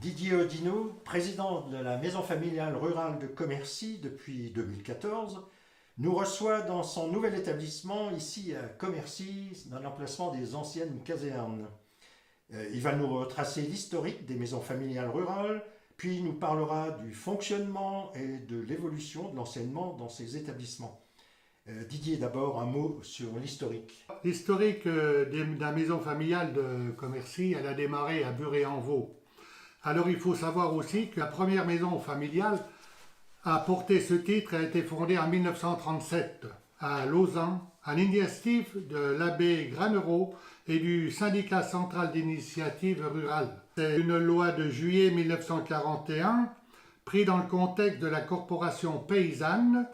Didier Audineau, président de la maison familiale rurale de Commercy depuis 2014, nous reçoit dans son nouvel établissement ici à Commercy, dans l'emplacement des anciennes casernes. Il va nous retracer l'historique des maisons familiales rurales, puis il nous parlera du fonctionnement et de l'évolution de l'enseignement dans ces établissements. Didier, d'abord un mot sur l'historique. L'historique de la maison familiale de Commercy, elle a démarré à Buret-en-Vaux. Alors il faut savoir aussi que la première maison familiale a porté ce titre et a été fondée en 1937 à Lausanne, à l'initiative de l'abbé Granereau et du syndicat central d'initiative rurale. C'est une loi de juillet 1941, prise dans le contexte de la corporation paysanne,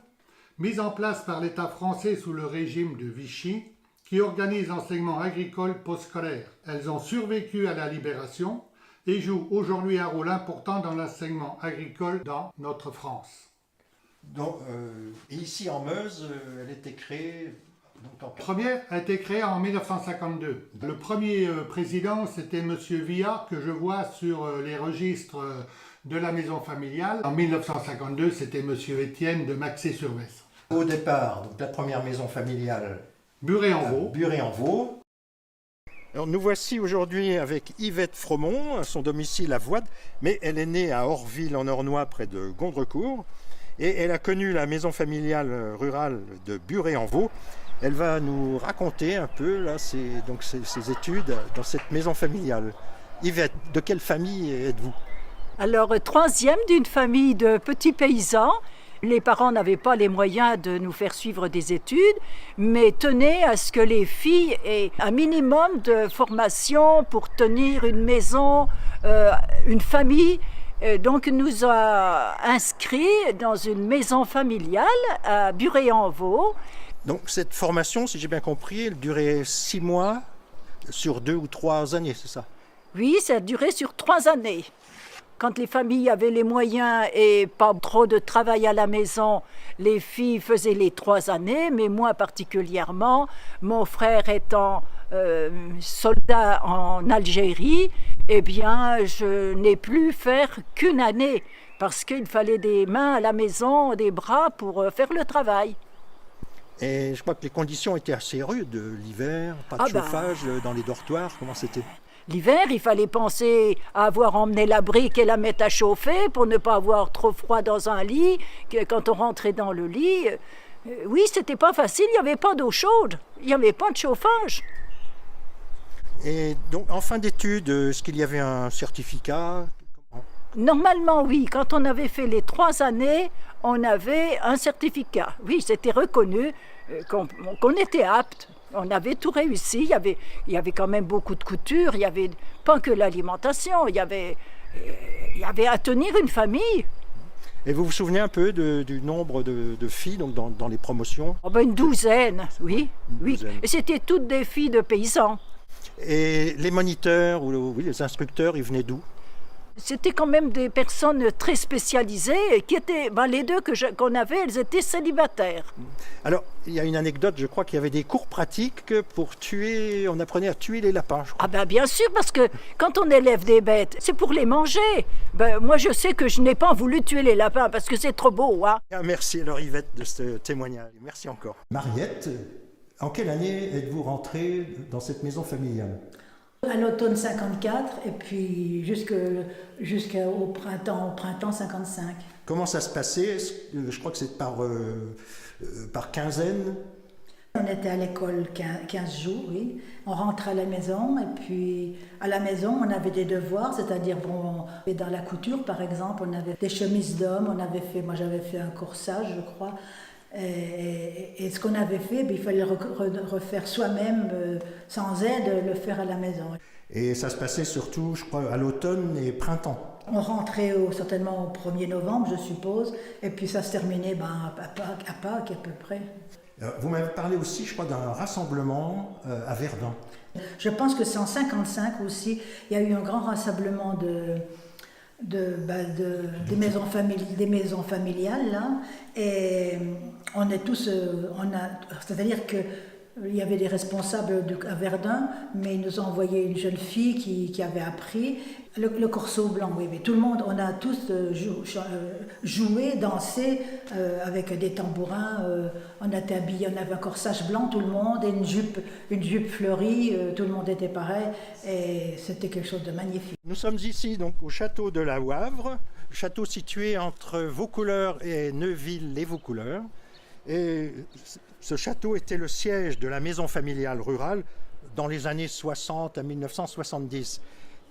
mise en place par l'État français sous le régime de Vichy, qui organise l'enseignement agricole postscholaire. Elles ont survécu à la libération et jouent aujourd'hui un rôle important dans l'enseignement agricole dans notre France. Donc, ici en Meuse, elle a été créée... La première a été créée en 1952. Le premier président, c'était M. Villard, que je vois sur les registres de la maison familiale. En 1952, c'était M. Étienne de Maxé-sur-Vesse. Au départ, donc la première maison familiale... Buret-en-Vaux. Buret-en-Vaux. Alors nous voici aujourd'hui avec Yvette Fromont, à son domicile à Voide, mais elle est née à Orville en Ornois près de Gondrecourt et elle a connu la maison familiale rurale de Buret-en-Vaux. Elle va nous raconter un peu là, ses études dans cette maison familiale. Yvette, de quelle famille êtes-vous? Alors, troisième d'une famille de petits paysans. Les parents n'avaient pas les moyens de nous faire suivre des études, mais tenaient à ce que les filles aient un minimum de formation pour tenir une maison, une famille. Donc, nous a inscrits dans une maison familiale à Buret-en-Vaux. Donc, cette formation, si j'ai bien compris, elle durait 6 mois sur 2 ou 3 années, c'est ça? Oui, ça a duré sur 3 années. Quand les familles avaient les moyens et pas trop de travail à la maison, les filles faisaient les 3 années, mais moi particulièrement, mon frère étant soldat en Algérie, eh bien, je n'ai pu faire qu'une année, parce qu'il fallait des mains à la maison, des bras pour faire le travail. Et je crois que les conditions étaient assez rudes, l'hiver, pas de chauffage dans les dortoirs, comment c'était? L'hiver, il fallait penser à avoir emmené la brique et la mettre à chauffer pour ne pas avoir trop froid dans un lit. Quand on rentrait dans le lit, oui, c'était pas facile, il n'y avait pas d'eau chaude, il n'y avait pas de chauffage. Et donc, en fin d'études, est-ce qu'il y avait un certificat? Normalement, oui. Quand on avait fait les 3 années, on avait un certificat. Oui, c'était reconnu qu'on était apte. On avait tout réussi. Il y avait quand même beaucoup de couture. Il n'y avait pas que l'alimentation. Il y avait à tenir une famille. Et vous vous souvenez un peu du nombre de filles donc dans les promotions? Une douzaine, oui. Une douzaine. Et c'était toutes des filles de paysans. Et les moniteurs ou les instructeurs, ils venaient d'où? C'était quand même des personnes très spécialisées qui étaient, les deux qu'on avait, elles étaient célibataires. Alors, il y a une anecdote, je crois qu'il y avait des cours pratiques pour tuer, on apprenait à tuer les lapins, je crois. Bien sûr, parce que quand on élève des bêtes, c'est pour les manger. Moi, je sais que je n'ai pas voulu tuer les lapins parce que c'est trop beau. Hein. Merci alors Yvette de ce témoignage. Merci encore. Mariette, en quelle année êtes-vous rentrée dans cette maison familiale? À l'automne 54 et puis jusqu'au printemps 55. Comment ça se passait? Je crois que c'est par quinzaine. On était à l'école 15 jours, oui. On rentrait à la maison et puis à la maison on avait des devoirs, c'est-à-dire dans la couture par exemple, on avait des chemises d'hommes, moi j'avais fait un corsage je crois. Et ce qu'on avait fait, il fallait refaire soi-même, sans aide, le faire à la maison. Et ça se passait surtout, je crois, à l'automne et printemps. On rentrait certainement au 1er novembre, je suppose, et puis ça se terminait à Pâques à peu près. Vous m'avez parlé aussi, je crois, d'un rassemblement à Verdun. Je pense que c'est en 55 aussi, il y a eu un grand rassemblement des maisons familiales là, et on est tous, c'est-à-dire que Il y avait des responsables à Verdun, mais ils nous ont envoyé une jeune fille qui avait appris le corso blanc. Oui, mais tout le monde, on a tous joué, dansé avec des tambourins. On était habillés, on avait un corsage blanc, tout le monde, et une jupe fleurie. Tout le monde était pareil, et c'était quelque chose de magnifique. Nous sommes ici donc au château de la Wavre, château situé entre Vaucouleurs et Neuville-les-Vaucouleurs. Et ce château était le siège de la maison familiale rurale dans les années 60 à 1970.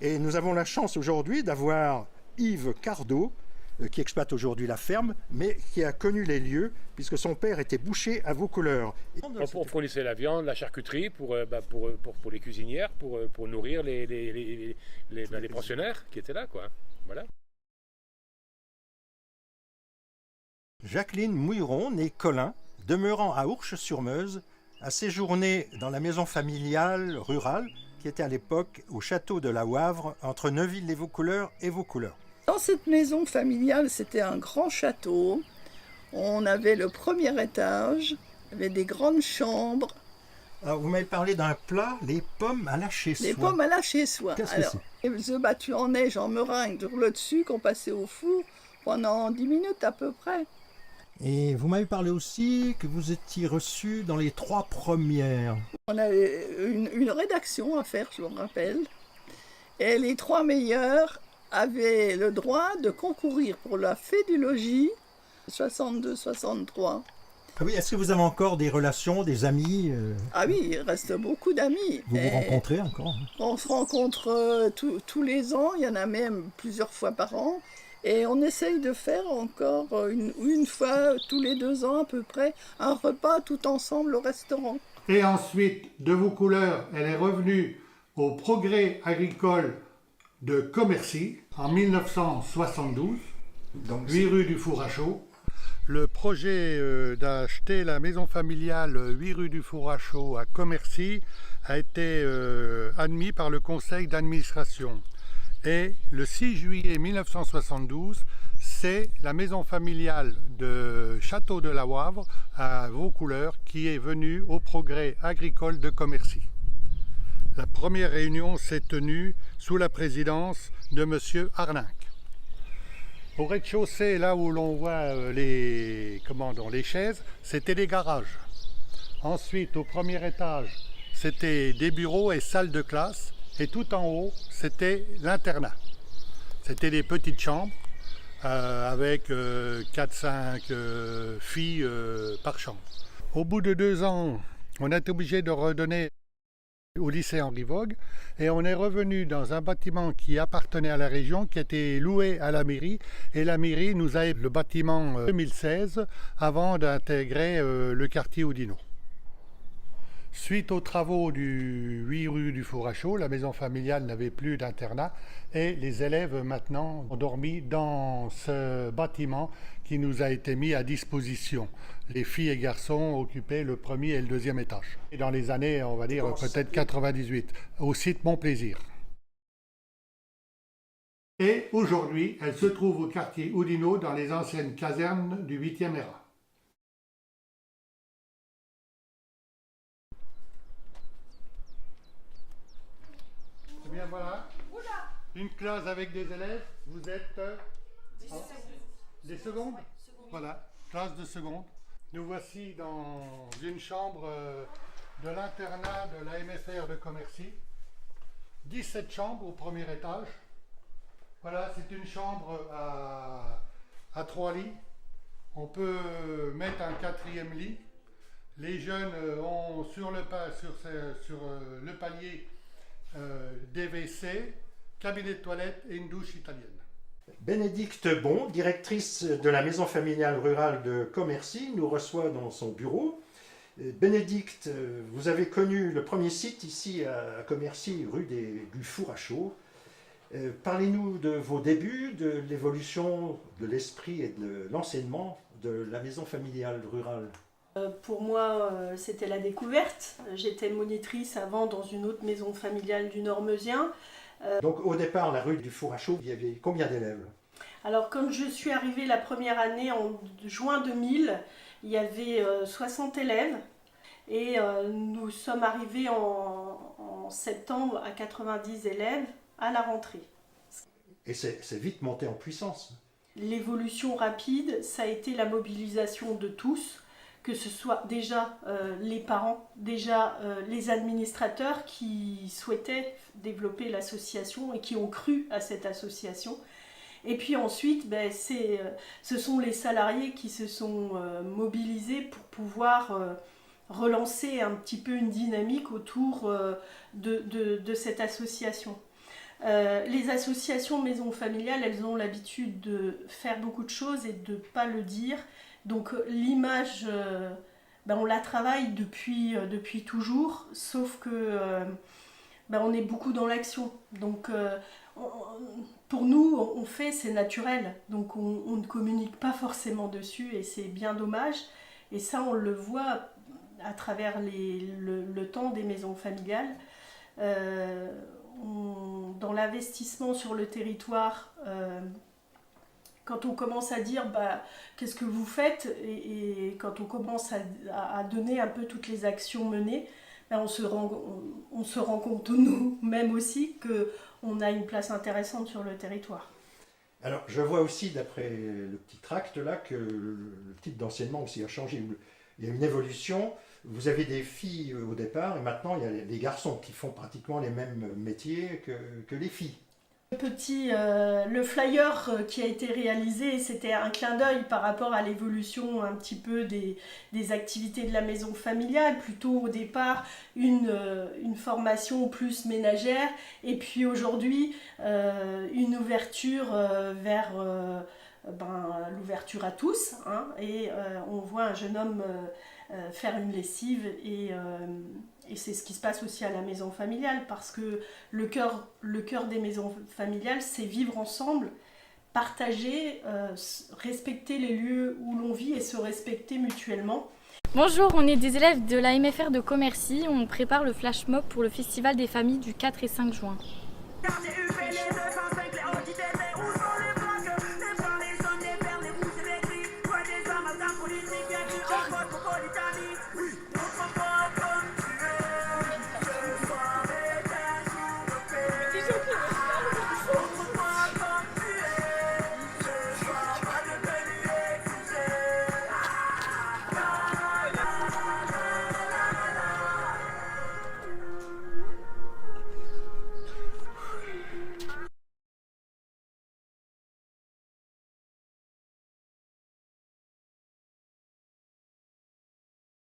Et nous avons la chance aujourd'hui d'avoir Yves Cardot, qui exploite aujourd'hui la ferme, mais qui a connu les lieux, puisque son père était boucher à Vaucouleurs. On fournissait la viande, la charcuterie pour les cuisinières, pour nourrir les pensionnaires qui étaient là, quoi. Voilà. Jacqueline Mouilleron, née Colin, demeurant à Ourches-sur-Meuse, a séjourné dans la maison familiale rurale qui était à l'époque au château de la Wavre, entre Neuville-les-Vaucouleurs et Vaucouleurs. Dans cette maison familiale, c'était un grand château. On avait le premier étage, il y avait des grandes chambres. Alors, vous m'avez parlé d'un plat, les pommes à la chez-soi. Les pommes à la chez-soi. Qu'est-ce que c'est ? Elles œufs battus en neige, en meringue, sur le dessus, qu'on passait au four pendant 10 minutes à peu près. Et vous m'avez parlé aussi que vous étiez reçu dans les 3 premières. On avait une rédaction à faire, je me rappelle. Et les 3 meilleurs avaient le droit de concourir pour la fée du logis, 62-63. Ah oui, est-ce que vous avez encore des relations, des amis Ah oui, il reste beaucoup d'amis. Vous vous rencontrez encore ? On se rencontre tous les ans, il y en a même plusieurs fois par an. Et on essaye de faire encore une fois tous les 2 ans à peu près un repas tout ensemble au restaurant. Et ensuite, de Vaucouleurs, elle est revenue au Progrès agricole de Commercy en 1972, donc 8 rue du Four à Chaud. Le projet d'acheter la maison familiale 8 rue du Four à Chaud à Commercy a été admis par le conseil d'administration. Et le 6 juillet 1972, c'est la maison familiale de Château de la Wavre à Vaucouleurs qui est venue au Progrès agricole de Commercy. La première réunion s'est tenue sous la présidence de M. Arninck. Au rez-de-chaussée, là où l'on voit les chaises, c'était des garages. Ensuite, au premier étage, c'était des bureaux et salles de classe. Et tout en haut, c'était l'internat. C'était des petites chambres avec 4-5 filles par chambre. Au bout de 2 ans, on a été obligé de redonner au lycée Henri Vogue et on est revenu dans un bâtiment qui appartenait à la région, qui était loué à la mairie. Et la mairie nous a aidé le bâtiment 2016 avant d'intégrer le quartier Oudinot. Suite aux travaux du 8 rue du Four à Chaud, la maison familiale n'avait plus d'internat et les élèves maintenant ont dormi dans ce bâtiment qui nous a été mis à disposition. Les filles et garçons occupaient le premier et le deuxième étage. Et dans les années, on va dire peut-être 98, au site Mon Plaisir. Et aujourd'hui, elle se trouve au quartier Oudinot dans les anciennes casernes du 8e ERA. Eh bien voilà, une classe avec des élèves, vous êtes des secondes. Voilà, classe de seconde. Nous voici dans une chambre de l'internat de la MFR de Commercy. 17 chambres au premier étage. Voilà, c'est une chambre à 3 lits. On peut mettre un 4e lit. Les jeunes ont sur le palier des WC, cabinet de toilette et une douche italienne. Bénédicte Bon, directrice de la maison familiale rurale de Commercy, nous reçoit dans son bureau. Bénédicte, vous avez connu le premier site ici à Commercy, rue du Four à Chaud. Parlez-nous de vos débuts, de l'évolution de l'esprit et de l'enseignement de la maison familiale rurale. Pour moi, c'était la découverte. J'étais monitrice avant dans une autre maison familiale du Nord-Meusien. Donc au départ, la rue du Four à Chaud, il y avait combien d'élèves ? Alors quand je suis arrivée la première année en juin 2000, il y avait 60 élèves. Et nous sommes arrivés en septembre à 90 élèves à la rentrée. Et c'est vite monté en puissance. L'évolution rapide, ça a été la mobilisation de tous, que ce soit déjà les parents, déjà les administrateurs qui souhaitaient développer l'association et qui ont cru à cette association. Et puis ensuite, ce sont les salariés qui se sont mobilisés pour pouvoir relancer un petit peu une dynamique autour de cette association. Les associations maisons familiales, elles ont l'habitude de faire beaucoup de choses et de ne pas le dire. Donc l'image, on la travaille depuis toujours, sauf que on est beaucoup dans l'action. Donc pour nous, on fait, c'est naturel. Donc on ne communique pas forcément dessus et c'est bien dommage. Et ça, on le voit à travers le temps des maisons familiales. Dans l'investissement sur le territoire, quand on commence à dire qu'est-ce que vous faites et quand on commence à donner un peu toutes les actions menées, on se rend compte nous-mêmes aussi qu'on a une place intéressante sur le territoire. Alors, je vois aussi, d'après le petit tract là, que le type d'enseignement aussi a changé. Il y a une évolution. Vous avez des filles au départ et maintenant il y a des garçons qui font pratiquement les mêmes métiers que les filles. Le flyer qui a été réalisé, c'était un clin d'œil par rapport à l'évolution un petit peu des activités de la maison familiale. Plutôt au départ une formation plus ménagère et puis aujourd'hui une ouverture vers l'ouverture à tous. Et on voit un jeune homme faire une lessive et c'est ce qui se passe aussi à la maison familiale parce que le cœur des maisons familiales, c'est vivre ensemble, partager, respecter les lieux où l'on vit et se respecter mutuellement. Bonjour, on est des élèves de la MFR de Commercy, on prépare le flash mob pour le Festival des familles du 4 et 5 juin.